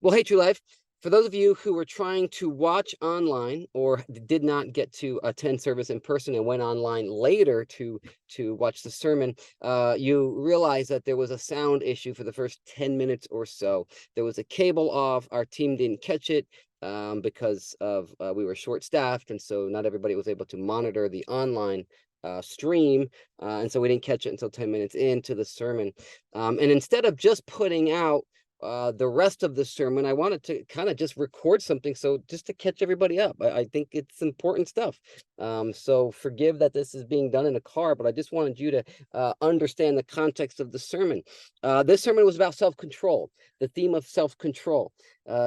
Well, hey, True Life. For those of you who were trying to watch online or did not get to attend service in person and went online later to watch the sermon, you realize that there was a sound issue for the first 10 minutes or so. There was a cable off. Our team didn't catch it because of we were short-staffed, and so not everybody was able to monitor the online stream, and so we didn't catch it until 10 minutes into the sermon. And instead of just putting out the rest of the sermon, I wanted to kind of just record something, so just to catch everybody up. I think it's important stuff. So forgive that this is being done in a car, but I just wanted you to understand the context of the sermon. This sermon was about self-control, the theme of self-control.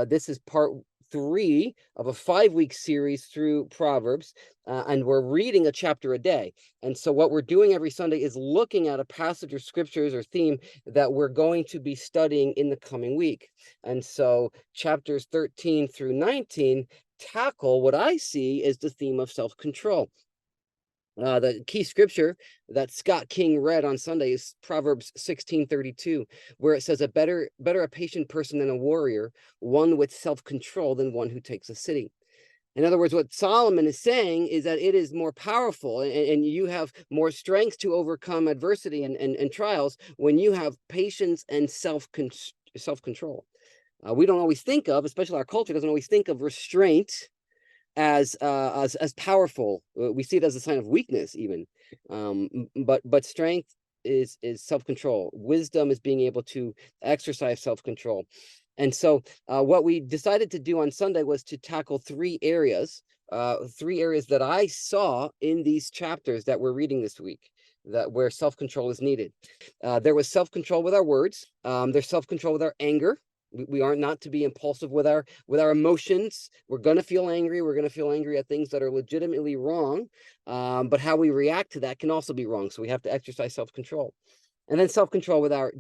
This is part 3 of a 5-week series through Proverbs, and we're reading a chapter a day. And so what we're doing every Sunday is looking at a passage or scriptures or theme that we're going to be studying in the coming week. And so chapters 13 through 19 tackle what I see as the theme of self-control. The key scripture that Scott King read on Sunday is Proverbs 16:32, where it says, better a patient person than a warrior, one with self-control than one who takes a city." In other words, what Solomon is saying is that it is more powerful, and you have more strength to overcome adversity and trials when you have patience and self-control. We don't always think of, especially our culture doesn't always think of restraint as powerful. We see it as a sign of weakness, even. But strength is self-control. Wisdom is being able to exercise self-control. And so what we decided to do on Sunday was to tackle 3 areas that I saw in these chapters that we're reading this week, that where self-control is needed. There was self-control with our words. There's self-control with our anger. We are not to be impulsive with our emotions. We're going to feel angry. We're going to feel angry at things that are legitimately wrong. But how we react to that can also be wrong. So we have to exercise self-control. And then self-control with our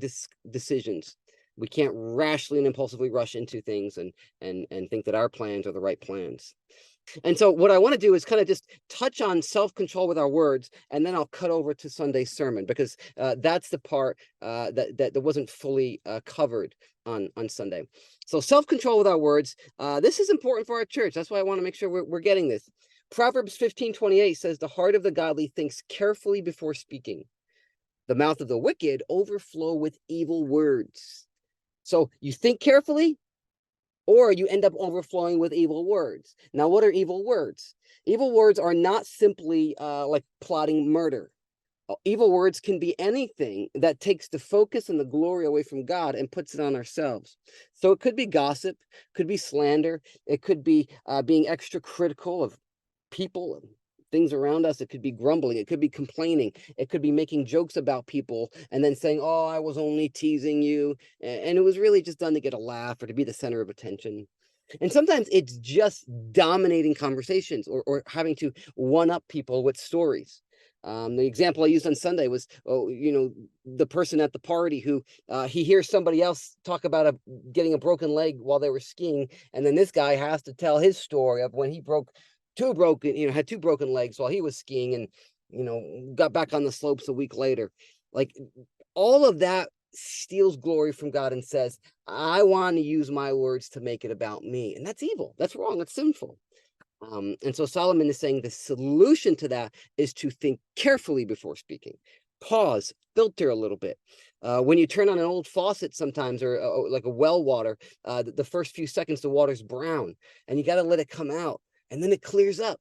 decisions. We can't rashly and impulsively rush into things and think that our plans are the right plans. And so what I want to do is kind of just touch on self-control with our words, and then I'll cut over to Sunday's sermon, because that's the part that wasn't fully covered on Sunday. So self-control with our words, this is important for our church. That's why I want to make sure we're getting this. Proverbs 15:28 says, "The heart of the godly thinks carefully before speaking. The mouth of the wicked overflow with evil words." So you think carefully, or you end up overflowing with evil words. Now, what are evil words? Evil words are not simply like plotting murder. Evil words can be anything that takes the focus and the glory away from God and puts it on ourselves. So it could be gossip, could be slander, it could be being extra critical of people and things around us. It could be grumbling, it could be complaining, it could be making jokes about people and then saying, "Oh, I was only teasing you," and it was really just done to get a laugh or to be the center of attention. And sometimes it's just dominating conversations, or having to one up people with stories. The example I used on Sunday was, the person at the party who he hears somebody else talk about getting a broken leg while they were skiing, and then this guy has to tell his story of when he had 2 broken legs while he was skiing, and got back on the slopes a week later. Like, all of that steals glory from God and says, "I want to use my words to make it about me." And that's evil. That's wrong. That's sinful. And so Solomon is saying the solution to that is to think carefully before speaking. Pause, filter a little bit. When you turn on an old faucet sometimes, or like a well water, the first few seconds the water's brown, and you got to let it come out, and then it clears up.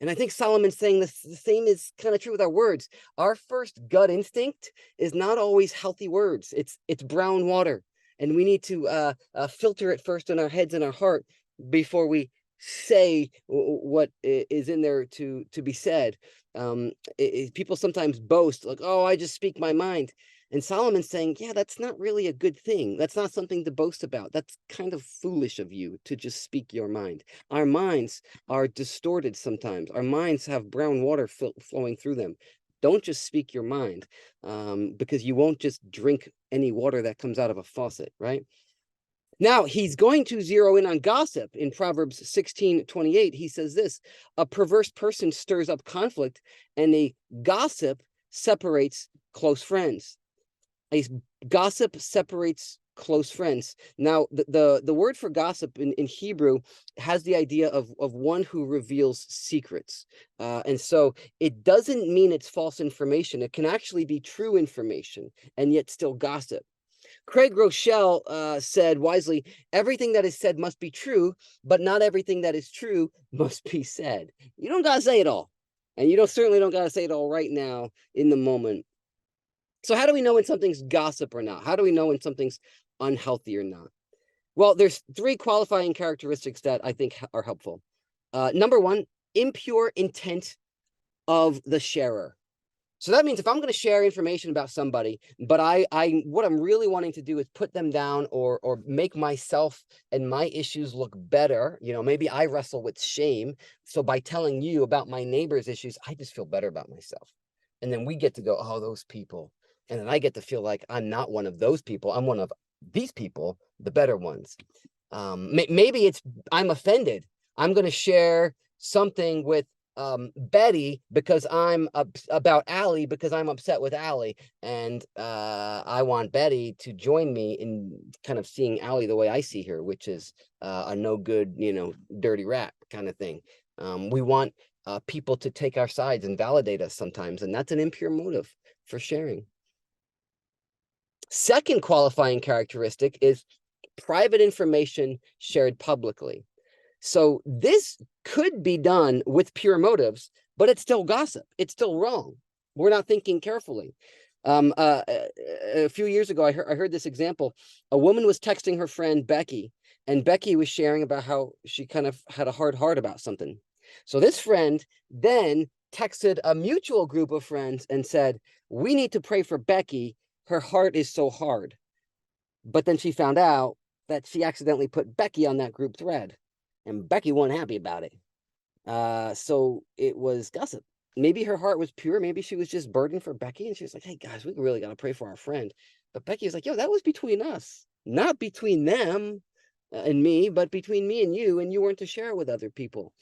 And I think Solomon's saying the same is kind of true with our words. Our first gut instinct is not always healthy words. It's brown water, and we need to filter it first in our heads and our heart before we say what is in there to be said. People sometimes boast, like, "Oh, I just speak my mind." And Solomon's saying, yeah, that's not really a good thing. That's not something to boast about. That's kind of foolish of you to just speak your mind. Our minds are distorted sometimes. Our minds have brown water flowing through them. Don't just speak your mind, because you won't just drink any water that comes out of a faucet, right? Now, he's going to zero in on gossip. In Proverbs 16:28, he says this: "A perverse person stirs up conflict, and a gossip separates close friends." A gossip separates close friends. Now, the word for gossip in Hebrew has the idea of one who reveals secrets. And so it doesn't mean it's false information. It can actually be true information and yet still gossip. Craig Rochelle said wisely, everything that is said must be true, but not everything that is true must be said. You don't got to say it all. And you certainly don't got to say it all right now in the moment. So how do we know when something's gossip or not? How do we know when something's unhealthy or not? Well, there's 3 qualifying characteristics that I think are helpful. Number 1, impure intent of the sharer. So that means if I'm going to share information about somebody, but what I'm really wanting to do is put them down or make myself and my issues look better. Maybe I wrestle with shame. So by telling you about my neighbor's issues, I just feel better about myself. And then we get to go, oh, those people. And then I get to feel like I'm not one of those people. I'm one of these people, the better ones. Maybe I'm offended. I'm going to share something with Betty because I'm about Allie because I'm upset with Allie, and I want Betty to join me in kind of seeing Allie the way I see her, which is a no good, dirty rat kind of thing. We want people to take our sides and validate us sometimes, and that's an impure motive for sharing. Second qualifying characteristic is private information shared publicly. So this could be done with pure motives, but it's still gossip. It's still wrong. We're not thinking carefully. A few years ago, I heard this example. A woman was texting her friend Becky, and Becky was sharing about how she kind of had a hard heart about something. So this friend then texted a mutual group of friends and said, we need to pray for Becky. Her heart is so hard. But then she found out that she accidentally put Becky on that group thread, and Becky wasn't happy about it. So it was gossip. Maybe her heart was pure. Maybe she was just burdened for Becky, and she was like, hey, guys, we really got to pray for our friend. But Becky was like, yo, that was between us, not between them and me, but between me and you weren't to share it with other people.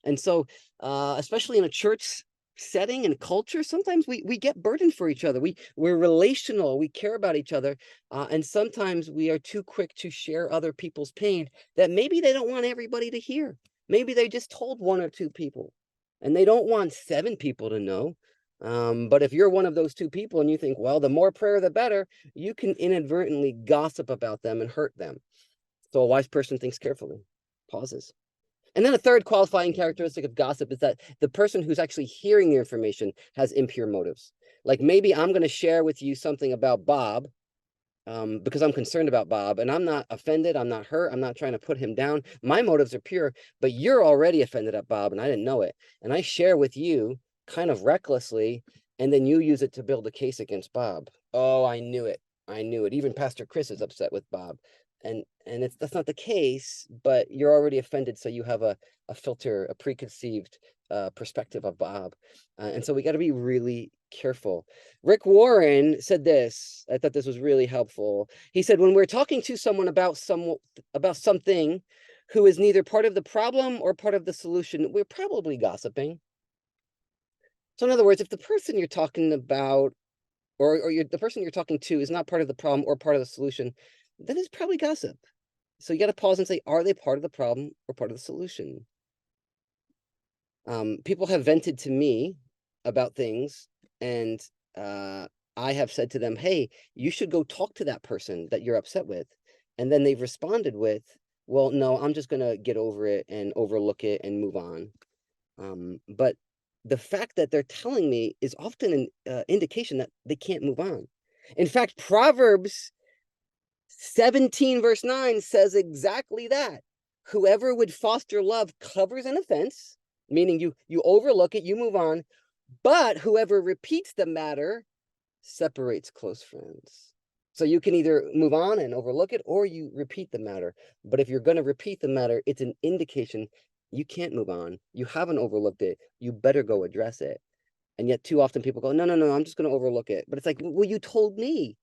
And so, especially in a church setting and culture, sometimes we get burdened for each other. We're relational. We care about each other. And sometimes we are too quick to share other people's pain that maybe they don't want everybody to hear. Maybe they just told 1 or 2 people and they don't want 7 people to know. But if you're one of those 2 people and you think, well, the more prayer, the better, you can inadvertently gossip about them and hurt them. So a wise person thinks carefully, pauses. And then a third qualifying characteristic of gossip is that the person who's actually hearing the information has impure motives. Like maybe I'm going to share with you something about Bob because I'm concerned about Bob, and I'm not offended. I'm not hurt. I'm not trying to put him down. My motives are pure, but you're already offended at Bob, and I didn't know it. And I share with you kind of recklessly, and then you use it to build a case against Bob. Oh, I knew it. I knew it. Even Pastor Chris is upset with Bob. And that's not the case, but you're already offended, so you have a filter, a preconceived perspective of Bob. And so we got to be really careful. Rick Warren said this. I thought this was really helpful. He said, when we're talking to someone about something who is neither part of the problem or part of the solution, we're probably gossiping. So in other words, if the person you're talking about or the person you're talking to is not part of the problem or part of the solution, then it's probably gossip. So you got to pause and say, are they part of the problem or part of the solution? People have vented to me about things, and I have said to them, hey, you should go talk to that person that you're upset with. And then they've responded with, well, no, I'm just going to get over it and overlook it and move on. But the fact that they're telling me is often an indication that they can't move on. In fact, Proverbs 17 verse 9 says exactly that. Whoever would foster love covers an offense, meaning you overlook it, you move on, but whoever repeats the matter separates close friends. So you can either move on and overlook it, or you repeat the matter. But if you're going to repeat the matter, it's an indication you can't move on. You haven't overlooked it. You better go address it. And yet too often people go, no, I'm just going to overlook it. But it's like, well, you told me.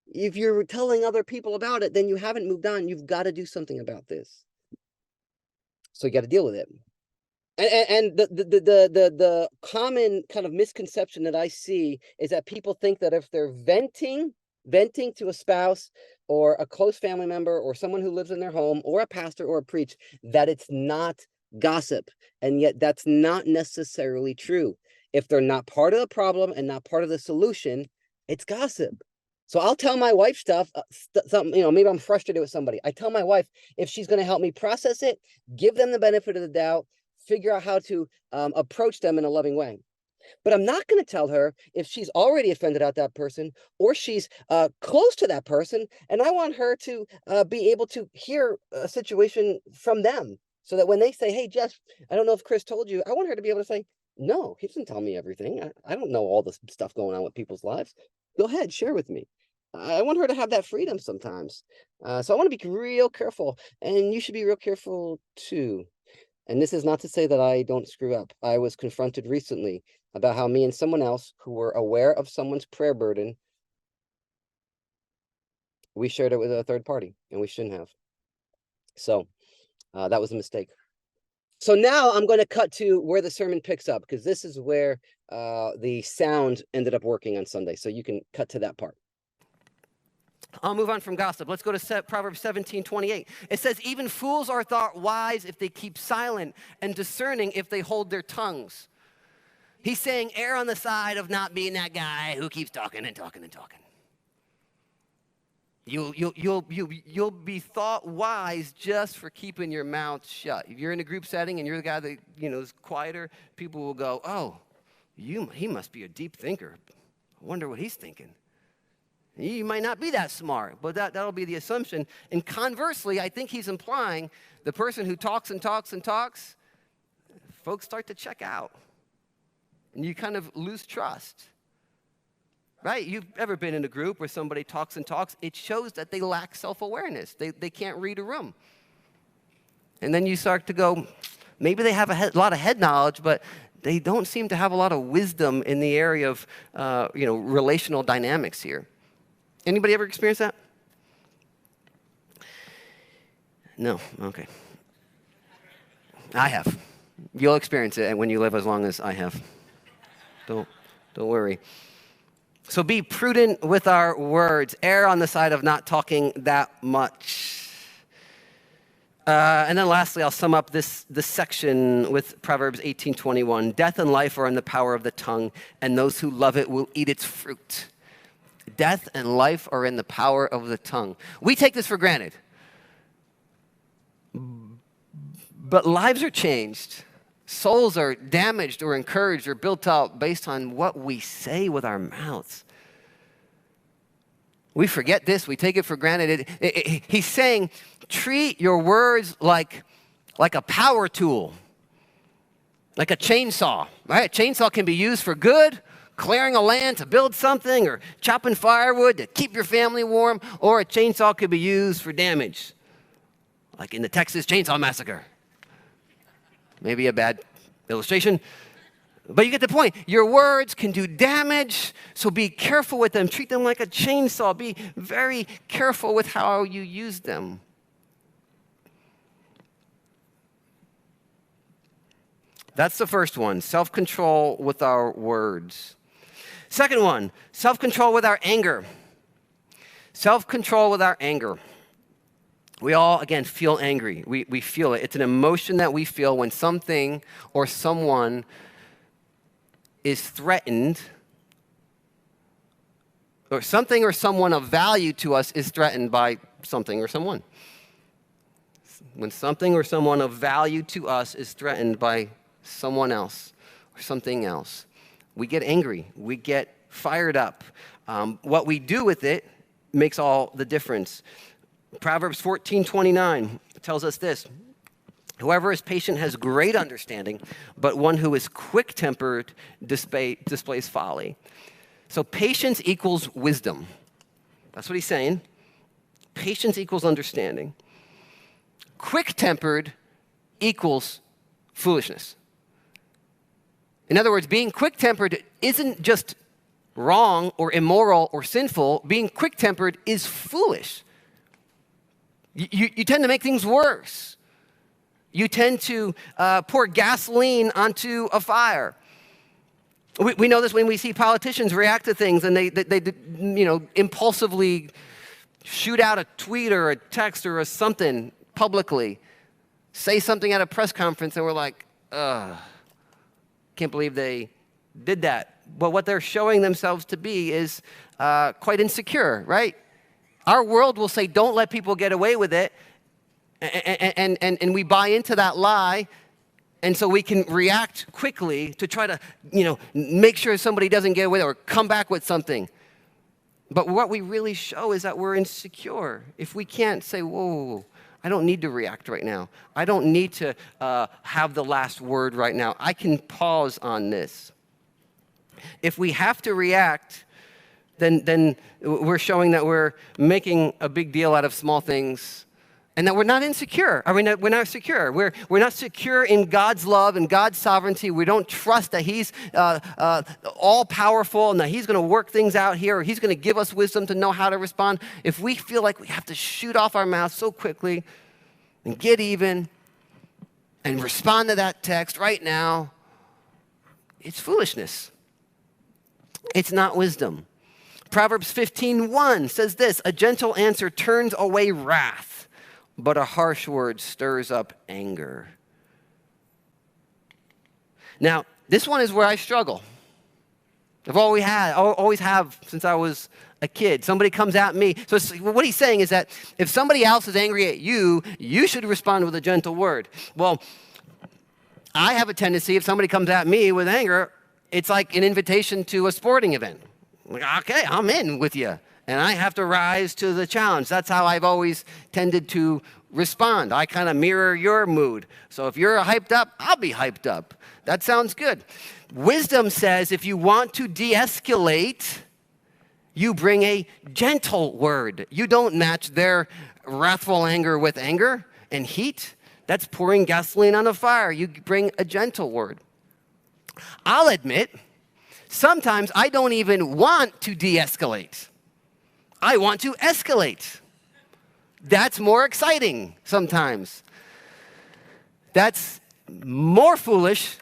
If you're telling other people about it, then you haven't moved on. You've got to do something about this. So you got to deal with it. And the common kind of misconception that I see is that people think that if they're venting to a spouse, or a close family member or someone who lives in their home or a pastor or a preach that it's not gossip. And yet that's not necessarily true. If they're not part of the problem and not part of the solution, it's gossip. So I'll tell my wife stuff, something, maybe I'm frustrated with somebody. I tell my wife if she's going to help me process it, give them the benefit of the doubt, figure out how to approach them in a loving way. But I'm not going to tell her if she's already offended at that person or she's close to that person. And I want her to be able to hear a situation from them so that when they say, hey, Jeff, I don't know if Chris told you, I want her to be able to say, no, he doesn't tell me everything. I don't know all the stuff going on with people's lives. Go ahead, share with me. I want her to have that freedom sometimes. So I want to be real careful, and you should be real careful too. And this is not to say that I don't screw up. I was confronted recently about how me and someone else who were aware of someone's prayer burden, we shared it with a third party, and we shouldn't have. So that was a mistake. So now I'm going to cut to where the sermon picks up, because this is where the sound ended up working on Sunday. So you can cut to that part. I'll move on from gossip. Let's go to Proverbs 17:28. It says, even fools are thought wise if they keep silent, and discerning if they hold their tongues. He's saying, err on the side of not being that guy who keeps talking and talking and talking. You'll be thought wise just for keeping your mouth shut. If you're in a group setting and you're the guy that is quieter, people will go, oh, he must be a deep thinker. I wonder what he's thinking. You might not be that smart, but that'll be the assumption. And conversely, I think he's implying the person who talks and talks and talks, folks start to check out. And you kind of lose trust. Right? You've ever been in a group where somebody talks and talks, it shows that they lack self-awareness. They can't read a room. And then you start to go, maybe they have a lot of head knowledge, but they don't seem to have a lot of wisdom in the area of relational dynamics here. Anybody ever experienced that? No? Okay. I have. You'll experience it when you live as long as I have. Don't worry. So be prudent with our words. Err on the side of not talking that much. And then lastly, I'll sum up this section with Proverbs 18:21. Death and life are in the power of the tongue, and those who love it will eat its fruit. Death and life are in the power of the tongue. We take this for granted. But lives are changed. Souls are damaged or encouraged or built up based on what we say with our mouths. We forget this. We take it for granted. He's saying, treat your words like a power tool, like a chainsaw. Right? A chainsaw can be used for good, clearing a land to build something, or chopping firewood to keep your family warm, or a chainsaw could be used for damage, like in the Texas Chainsaw Massacre. Maybe a bad illustration, but you get the point. Your words can do damage, so be careful with them. Treat them like a chainsaw. Be very careful with how you use them. That's the first one, self-control with our words. Second one, self-control with our anger. Self-control with our anger. We all, again, feel angry. We feel it. It's an emotion that we feel when something or someone is threatened, or something or someone of value to us is threatened by something or someone. When something or someone of value to us is threatened by someone else or something else, we get angry. We get fired up. What we do with it makes all the difference. Proverbs 14:29 tells us this. Whoever is patient has great understanding, but one who is quick-tempered displays folly. So patience equals wisdom. That's what he's saying. Patience equals understanding. Quick-tempered equals foolishness. In other words, being quick-tempered isn't just wrong or immoral or sinful. Being quick-tempered is foolish. You tend to make things worse. You tend to pour gasoline onto a fire. We know this when we see politicians react to things and they impulsively shoot out a tweet or a text or something publicly, say something at a press conference, and we're like, ugh, can't believe they did that. But what they're showing themselves to be is quite insecure, right? Our world will say, don't let people get away with it. And we buy into that lie. And so we can react quickly to try to, make sure somebody doesn't get away or come back with something. But what we really show is that we're insecure. If we can't say, whoa, I don't need to react right now. I don't need to have the last word right now. I can pause on this. If we have to react, then we're showing that we're making a big deal out of small things and that we're not insecure. I mean, we're not secure. We're not secure in God's love and God's sovereignty. We don't trust that He's all-powerful and that He's going to work things out here or He's going to give us wisdom to know how to respond. If we feel like we have to shoot off our mouth so quickly and get even and respond to that text right now, it's foolishness. It's not wisdom. Proverbs 15:1 says this, a gentle answer turns away wrath, but a harsh word stirs up anger. Now, this one is where I struggle. I've always have since I was a kid. Somebody comes at me. So what he's saying is that if somebody else is angry at you, you should respond with a gentle word. Well, I have a tendency, if somebody comes at me with anger, it's like an invitation to a sporting event. Like, okay, I'm in with you. And I have to rise to the challenge. That's how I've always tended to respond. I kind of mirror your mood. So if you're hyped up, I'll be hyped up. That sounds good. Wisdom says if you want to de-escalate, you bring a gentle word. You don't match their wrathful anger with anger and heat. That's pouring gasoline on a fire. You bring a gentle word. I'll admit, sometimes I don't even want to de-escalate. I want to escalate. That's more exciting sometimes. That's more foolish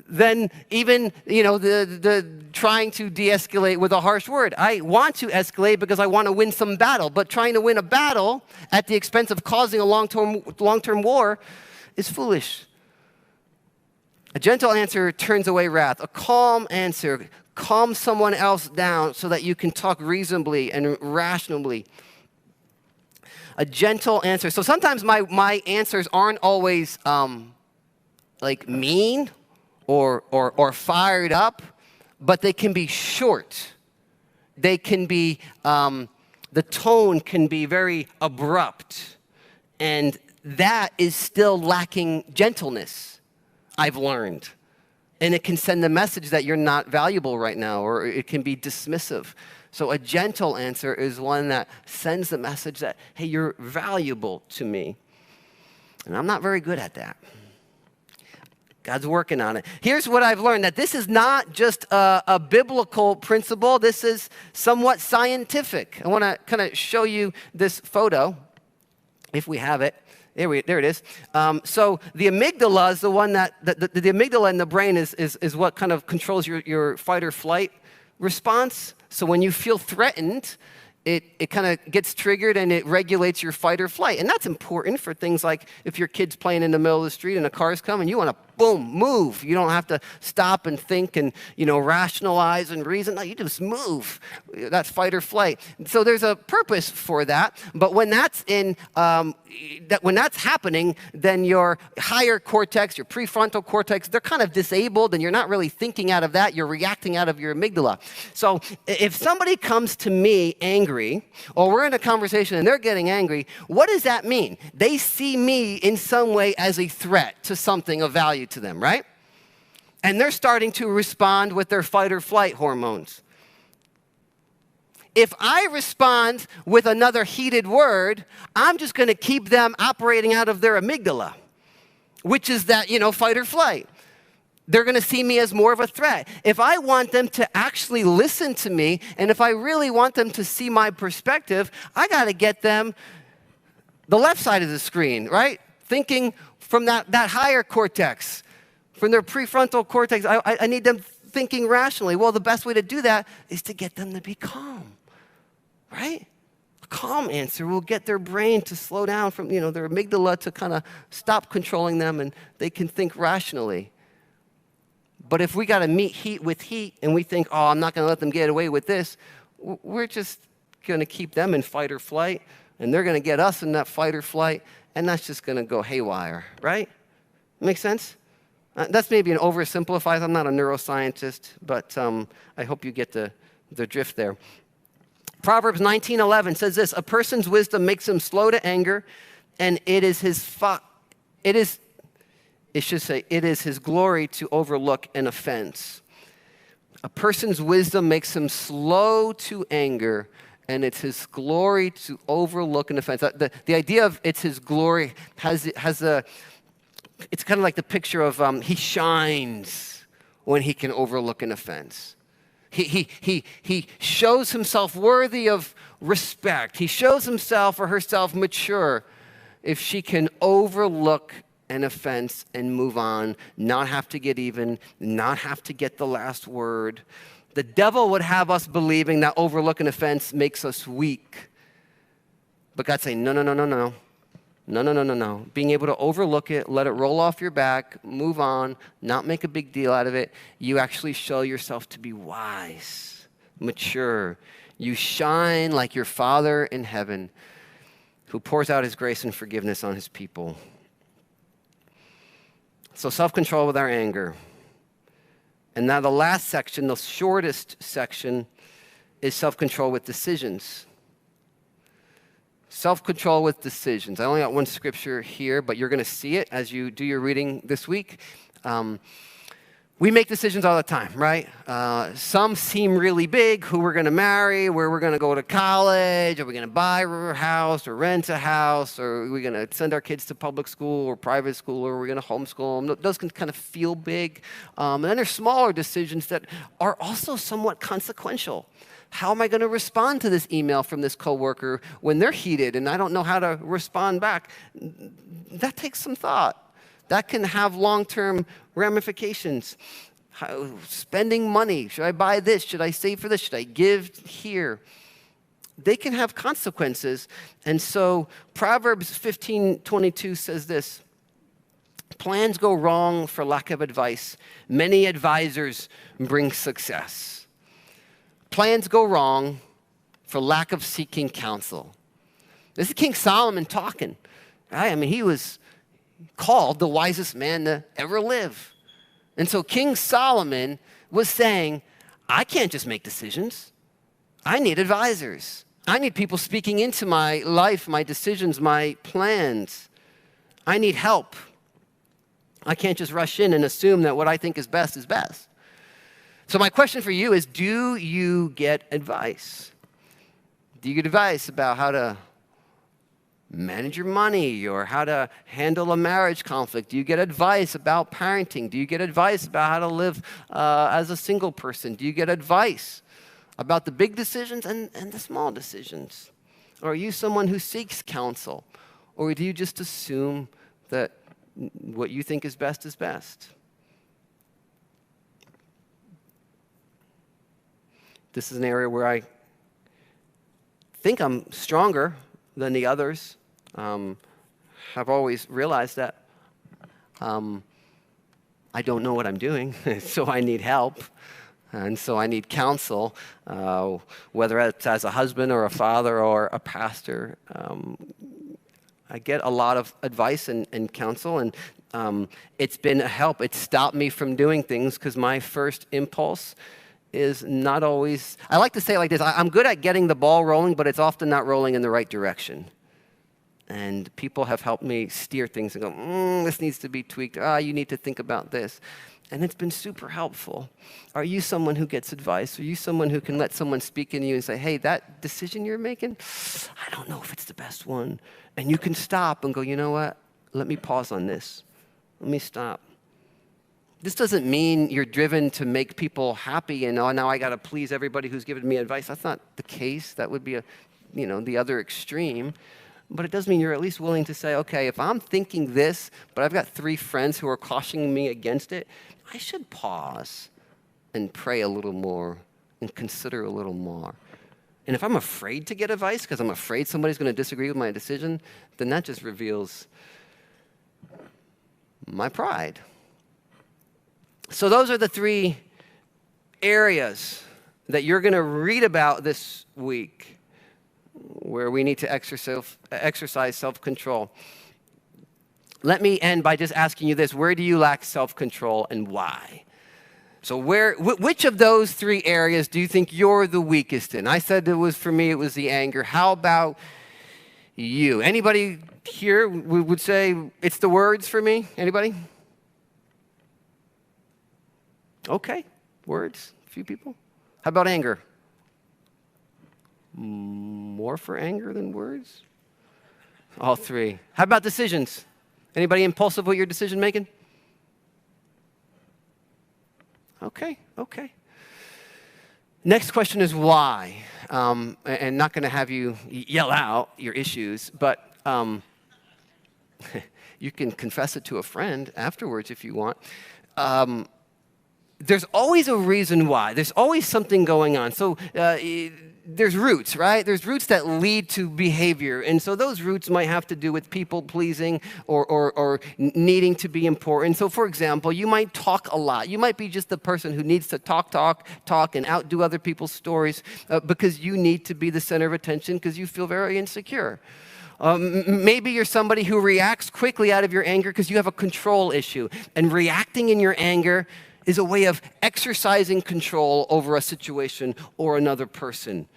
than even, the trying to de-escalate with a harsh word. I want to escalate because I want to win some battle, but trying to win a battle at the expense of causing a long-term war is foolish. A gentle answer turns away wrath. A calm answer calms someone else down so that you can talk reasonably and rationally. A gentle answer. So sometimes my answers aren't always like mean or fired up, but they can be short. They can be, the tone can be very abrupt. And that is still lacking gentleness, I've learned. And it can send the message that you're not valuable right now, or it can be dismissive. So a gentle answer is one that sends the message that, hey, you're valuable to me. And I'm not very good at that. God's working on it. Here's what I've learned, that this is not just a biblical principle. This is somewhat scientific. I want to kind of show you this photo, if we have it. There it is. So the amygdala is the one that, the amygdala in the brain is what kind of controls your fight or flight response. So when you feel threatened, it kind of gets triggered and it regulates your fight or flight. And that's important for things like if your kid's playing in the middle of the street and a car's coming, you want to, boom, move. You don't have to stop and think and, rationalize and reason. No, you just move. That's fight or flight. So there's a purpose for that. But when that's when that's happening, then your higher cortex, your prefrontal cortex, they're kind of disabled and you're not really thinking out of that. You're reacting out of your amygdala. So if somebody comes to me angry, or we're in a conversation and they're getting angry, what does that mean? They see me in some way as a threat to something of value to them, right? And they're starting to respond with their fight or flight hormones. If I respond with another heated word, I'm just going to keep them operating out of their amygdala, which is that, fight or flight. They're going to see me as more of a threat. If I want them to actually listen to me, and if I really want them to see my perspective, I got to get them the left side of the screen, right? Thinking from that higher cortex, from their prefrontal cortex. I need them thinking rationally. Well, the best way to do that is to get them to be calm, right? A calm answer will get their brain to slow down from, their amygdala to kind of stop controlling them and they can think rationally. But if we got to meet heat with heat and we think, oh, I'm not going to let them get away with this, we're just going to keep them in fight or flight, and they're going to get us in that fight or flight, and that's just going to go haywire, right? Make sense? That's maybe an oversimplified. I'm not a neuroscientist, but I hope you get the drift there. Proverbs 19:11 says this: a person's wisdom makes him slow to anger, and it is his glory to overlook an offense. A person's wisdom makes him slow to anger, and it's his glory to overlook an offense. The idea of it's his glory it's kind of like the picture of he shines when he can overlook an offense. He shows himself worthy of respect. He shows himself or herself mature if she can overlook an offense and move on, not have to get even, not have to get the last word. The devil would have us believing that overlooking offense makes us weak. But God's saying, no. Being able to overlook it, let it roll off your back, move on, not make a big deal out of it. You actually show yourself to be wise, mature. You shine like your Father in heaven, who pours out his grace and forgiveness on his people. So self-control with our anger. And now the last section, the shortest section, is self-control with decisions. Self-control with decisions. I only got one scripture here, but you're going to see it as you do your reading this week. We make decisions all the time, right? Some seem really big: who we're going to marry, where we're going to go to college, are we going to buy a house or rent a house, or are we going to send our kids to public school or private school, or are we going to homeschool them? Those can kind of feel big. And then there's smaller decisions that are also somewhat consequential. How am I going to respond to this email from this coworker when they're heated and I don't know how to respond back? That takes some thought. That can have long-term ramifications. Spending money. Should I buy this? Should I save for this? Should I give here? They can have consequences. And so Proverbs 15:22 says this: plans go wrong for lack of advice. Many advisors bring success. Plans go wrong for lack of seeking counsel. This is King Solomon talking. Right? I mean, he was called the wisest man to ever live. And so King Solomon was saying, I can't just make decisions. I need advisors. I need people speaking into my life, my decisions, my plans. I need help. I can't just rush in and assume that what I think is best is best. So my question for you is, do you get advice? Do you get advice about how to manage your money or how to handle a marriage conflict? Do you get advice about parenting? Do you get advice about how to live as a single person? Do you get advice about the big decisions and the small decisions? Or are you someone who seeks counsel? Or do you just assume that what you think is best is best? This is an area where I think I'm stronger than the others. I've always realized that I don't know what I'm doing, so I need help. And so I need counsel, whether it's as a husband or a father or a pastor. I get a lot of advice and counsel, and it's been a help. It's stopped me from doing things because my first impulse is not always, I like to say it like this: I'm good at getting the ball rolling, but it's often not rolling in the right direction. And people have helped me steer things and go, this needs to be tweaked. You need to think about this. And it's been super helpful. Are you someone who gets advice? Are you someone who can let someone speak in you and say, hey, that decision you're making, I don't know if it's the best one. And you can stop and go, you know what? Let me pause on this. Let me stop. This doesn't mean you're driven to make people happy and, now I got to please everybody who's giving me advice. That's not the case. That would be the other extreme. But it does mean you're at least willing to say, okay, if I'm thinking this, but I've got 3 friends who are cautioning me against it, I should pause and pray a little more and consider a little more. And if I'm afraid to get advice because I'm afraid somebody's going to disagree with my decision, then that just reveals my pride. So those are the 3 areas that you're going to read about this week where we need to exercise self-control. Let me end by just asking you this. Where do you lack self-control and why? So which of those 3 areas do you think you're the weakest in? I said for me, it was the anger. How about you? Anybody here would say it's the words for me? Anybody? Okay, words, a few people. How about anger? More for anger than words? All 3. How about decisions? Anybody impulsive with your decision making? Okay. Next question is why? And not going to have you yell out your issues, but you can confess it to a friend afterwards if you want. There's always a reason why. There's always something going on. So there's roots, right? There's roots that lead to behavior. And so those roots might have to do with people pleasing or needing to be important. So for example, you might talk a lot. You might be just the person who needs to talk and outdo other people's stories because you need to be the center of attention because you feel very insecure. Maybe you're somebody who reacts quickly out of your anger because you have a control issue. And reacting in your anger is a way of exercising control over a situation or another person.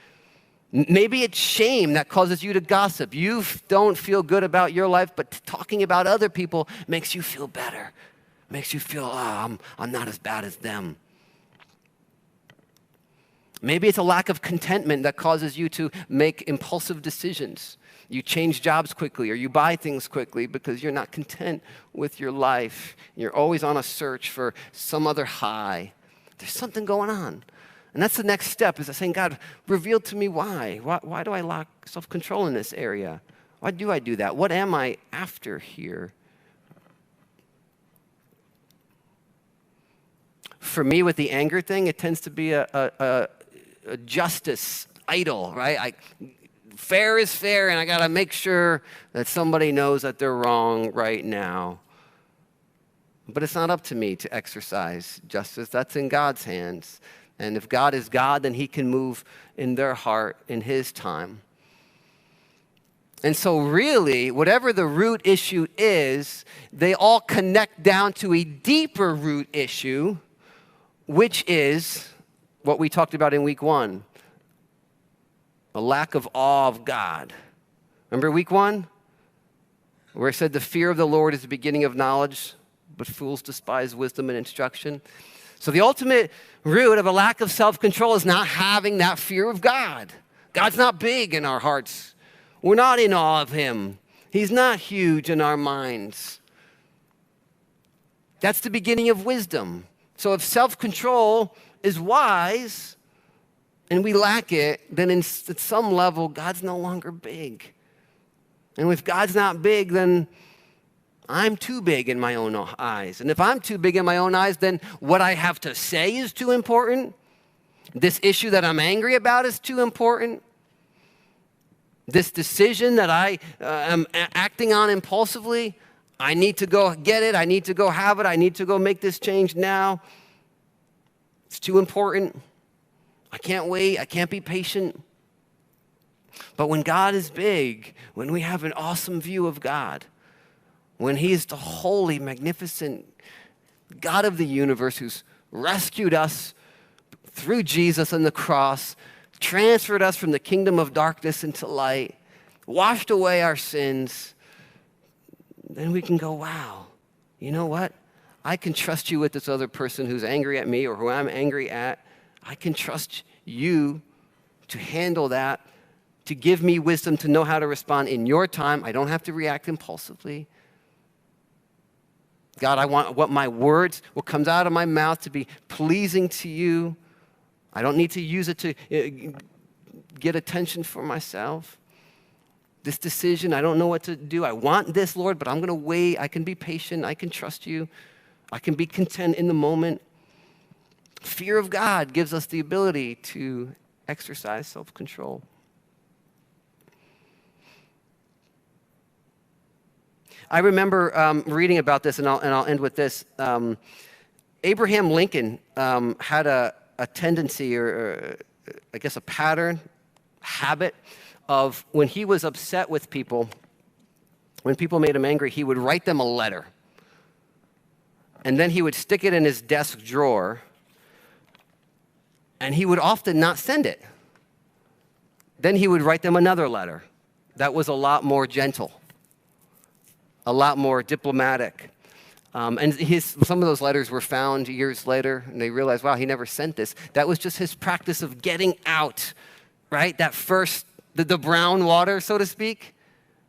Maybe it's shame that causes you to gossip. You don't feel good about your life, but talking about other people makes you feel better. Makes you feel, I'm not as bad as them. Maybe it's a lack of contentment that causes you to make impulsive decisions. You change jobs quickly or you buy things quickly because you're not content with your life. You're always on a search for some other high. There's something going on. And that's the next step, is saying, God, reveal to me why. Why do I lack self-control in this area? Why do I do that? What am I after here? For me, with the anger thing, it tends to be a justice idol, right? Fair is fair, and I got to make sure that somebody knows that they're wrong right now. But it's not up to me to exercise justice. That's in God's hands. And if God is God, then he can move in their heart in his time. And so really, whatever the root issue is, they all connect down to a deeper root issue, which is what we talked about in week 1. A lack of awe of God. Remember week 1? Where it said the fear of the Lord is the beginning of knowledge, but fools despise wisdom and instruction. So the ultimate root of a lack of self-control is not having that fear of God. God's not big in our hearts. We're not in awe of him. He's not huge in our minds. That's the beginning of wisdom. So if self-control is wise and we lack it, then at some level, God's no longer big. And if God's not big, then I'm too big in my own eyes. And if I'm too big in my own eyes, then what I have to say is too important. This issue that I'm angry about is too important. This decision that I am acting on impulsively, I need to go get it. I need to go have it. I need to go make this change now. It's too important. I can't wait. I can't be patient. But when God is big, when we have an awesome view of God, when he is the holy, magnificent God of the universe who's rescued us through Jesus on the cross, transferred us from the kingdom of darkness into light, washed away our sins, then we can go, wow, you know what? I can trust you with this other person who's angry at me or who I'm angry at. I can trust you to handle that, to give me wisdom to know how to respond in your time. I don't have to react impulsively. God, I want what comes out of my mouth to be pleasing to you. I don't need to use it to get attention for myself. This decision, I don't know what to do. I want this, Lord, but I'm going to wait. I can be patient. I can trust you. I can be content in the moment. Fear of God gives us the ability to exercise self-control. I remember reading about this, and I'll end with this. Abraham Lincoln had a tendency, or I guess a pattern, habit, of when he was upset with people, when people made him angry, he would write them a letter. And then he would stick it in his desk drawer, and he would often not send it. Then he would write them another letter that was a lot more gentle, a lot more diplomatic. And some of those letters were found years later, and they realized, wow, he never sent this. That was just his practice of getting out, right? That first, the brown water, so to speak.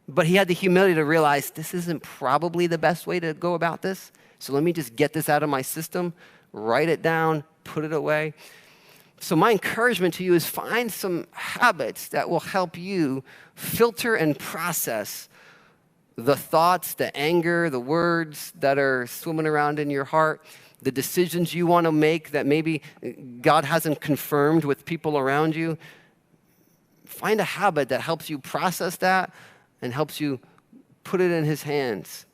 But he had the humility to realize this isn't probably the best way to go about this. So let me just get this out of my system, write it down, put it away. So my encouragement to you is find some habits that will help you filter and process the thoughts, the anger, the words that are swimming around in your heart, the decisions you want to make that maybe God hasn't confirmed with people around you. Find a habit that helps you process that and helps you put it in his hands.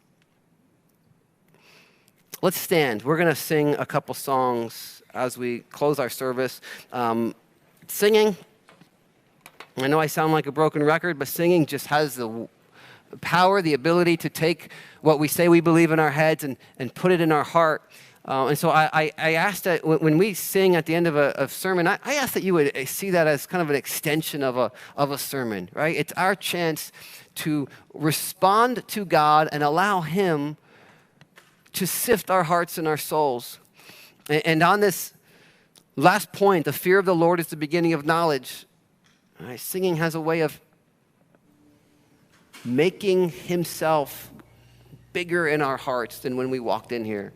Let's stand. We're going to sing a couple songs as we close our service. Singing, I know I sound like a broken record, but singing just has the power, the ability to take what we say we believe in our heads and put it in our heart. And so I asked that when we sing at the end of a sermon, I asked that you would see that as kind of an extension of a sermon, right? It's our chance to respond to God and allow him to sift our hearts and our souls. And on this last point, the fear of the Lord is the beginning of knowledge. Right? Singing has a way of making himself bigger in our hearts than when we walked in here.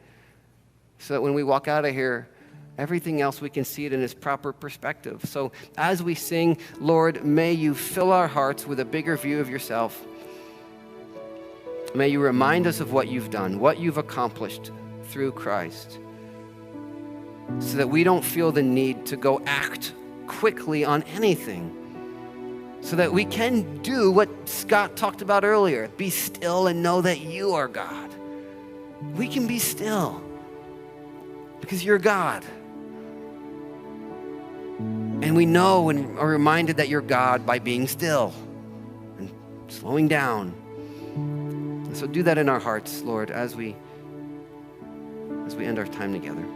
So that when we walk out of here, everything else, we can see it in its proper perspective. So as we sing, Lord, may you fill our hearts with a bigger view of yourself. May you remind us of what you've done, what you've accomplished through Christ, so that we don't feel the need to go act quickly on anything, so that we can do what Scott talked about earlier, be still and know that you are God. We can be still because you're God. And we know and are reminded that you're God by being still and slowing down. And so do that in our hearts, Lord, as we end our time together.